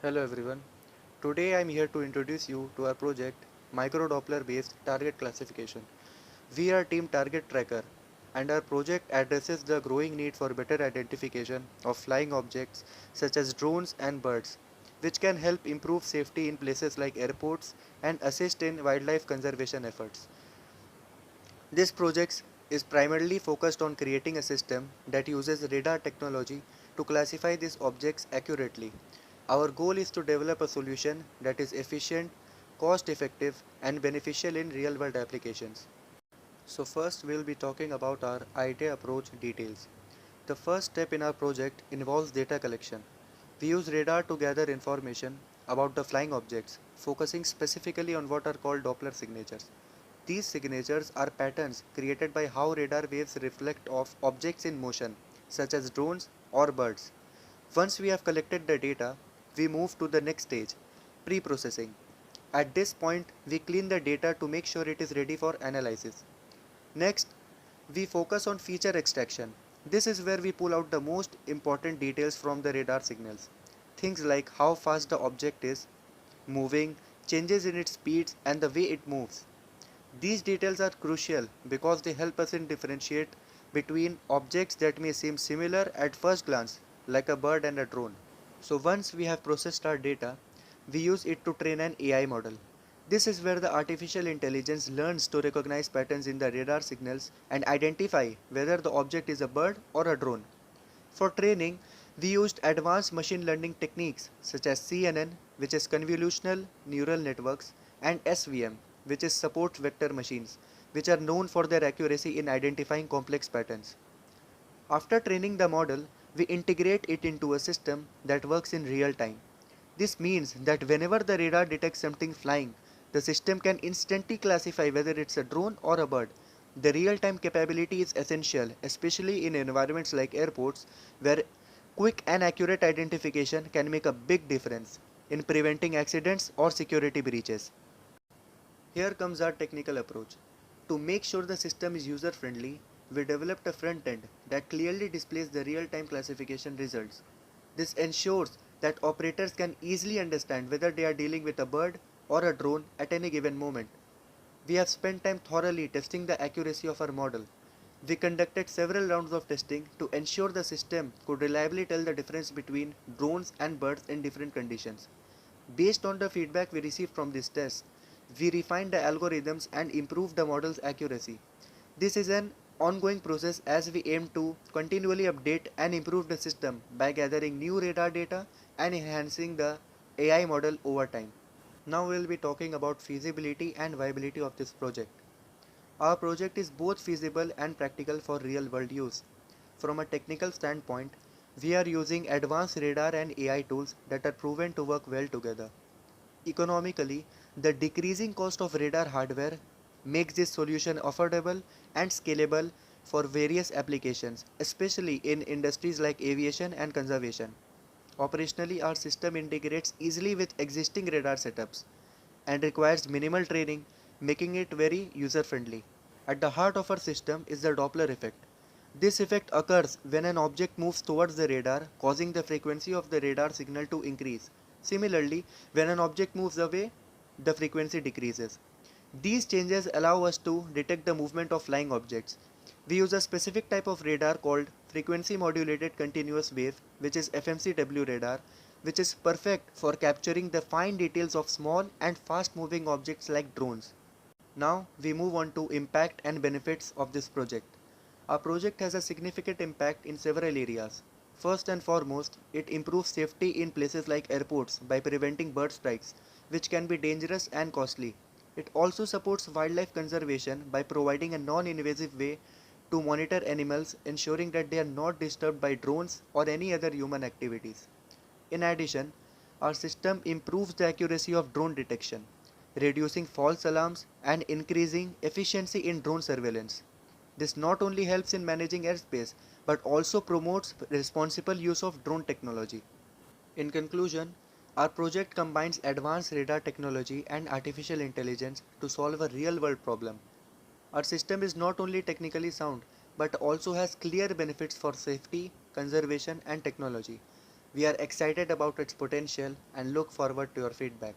Hello everyone. Today I am here to introduce you to our project Micro Doppler based target classification. We are Team Target Tracker and our project addresses the growing need for better identification of flying objects such as drones and birds, which can help improve safety in places like airports and assist in wildlife conservation efforts. This project is primarily focused on creating a system that uses radar technology to classify these objects accurately. Our goal is to develop a solution that is efficient, cost effective, and beneficial in real world applications. So, first, we'll be talking about our idea approach details. The first step in our project involves data collection. We use radar to gather information about the flying objects, focusing specifically on what are called Doppler signatures. These signatures are patterns created by how radar waves reflect off objects in motion, such as drones or birds. Once we have collected the data, we move to the next stage, pre-processing. At this point, we clean the data to make sure it is ready for analysis. Next, we focus on feature extraction. This is where we pull out the most important details from the radar signals. Things like how fast the object is moving, changes in its speed, and the way it moves. These details are crucial because they help us in differentiate between objects that may seem similar at first glance, like a bird and a drone. So once we have processed our data, we use it to train an AI model. This is where the artificial intelligence learns to recognize patterns in the radar signals and identify whether the object is a bird or a drone. For training, we used advanced machine learning techniques such as CNN, which is convolutional neural networks, and SVM, which is support vector machines, which are known for their accuracy in identifying complex patterns. After training the model, we integrate it into a system that works in real time. This means that whenever the radar detects something flying, the system can instantly classify whether it's a drone or a bird. The real time capability is essential, especially in environments like airports, where quick and accurate identification can make a big difference in preventing accidents or security breaches. Here comes our technical approach. To make sure the system is user friendly, we developed a front end that clearly displays the real time classification results. This ensures that operators can easily understand whether they are dealing with a bird or a drone at any given moment. We have spent time thoroughly testing the accuracy of our model. We conducted several rounds of testing to ensure the system could reliably tell the difference between drones and birds in different conditions. Based on the feedback we received from this test, we refined the algorithms and improved the model's accuracy. This is an ongoing process as we aim to continually update and improve the system by gathering new radar data and enhancing the AI model over time. Now we will be talking about feasibility and viability of this project. Our project is both feasible and practical for real world use. From a technical standpoint, we are using advanced radar and AI tools that are proven to work well together. Economically, the decreasing cost of radar hardware makes this solution affordable and scalable for various applications, especially in industries like aviation and conservation. Operationally, our system integrates easily with existing radar setups and requires minimal training, making it very user friendly. At the heart of our system is the Doppler effect. This effect occurs when an object moves towards the radar, causing the frequency of the radar signal to increase. Similarly, when an object moves away, the frequency decreases. These changes allow us to detect the movement of flying objects. We use a specific type of radar called frequency modulated continuous wave, which is FMCW radar, which is perfect for capturing the fine details of small and fast moving objects like drones. Now we move on to impact and benefits of this project. Our project has a significant impact in several areas. First and foremost, it improves safety in places like airports by preventing bird strikes, which can be dangerous and costly. It also supports wildlife conservation by providing a non-invasive way to monitor animals, ensuring that they are not disturbed by drones or any other human activities. In addition, our system improves the accuracy of drone detection, reducing false alarms and increasing efficiency in drone surveillance. This not only helps in managing airspace but also promotes responsible use of drone technology. In conclusion, our project combines advanced radar technology and artificial intelligence to solve a real world problem. Our system is not only technically sound but also has clear benefits for safety, conservation, and technology. We are excited about its potential and look forward to your feedback.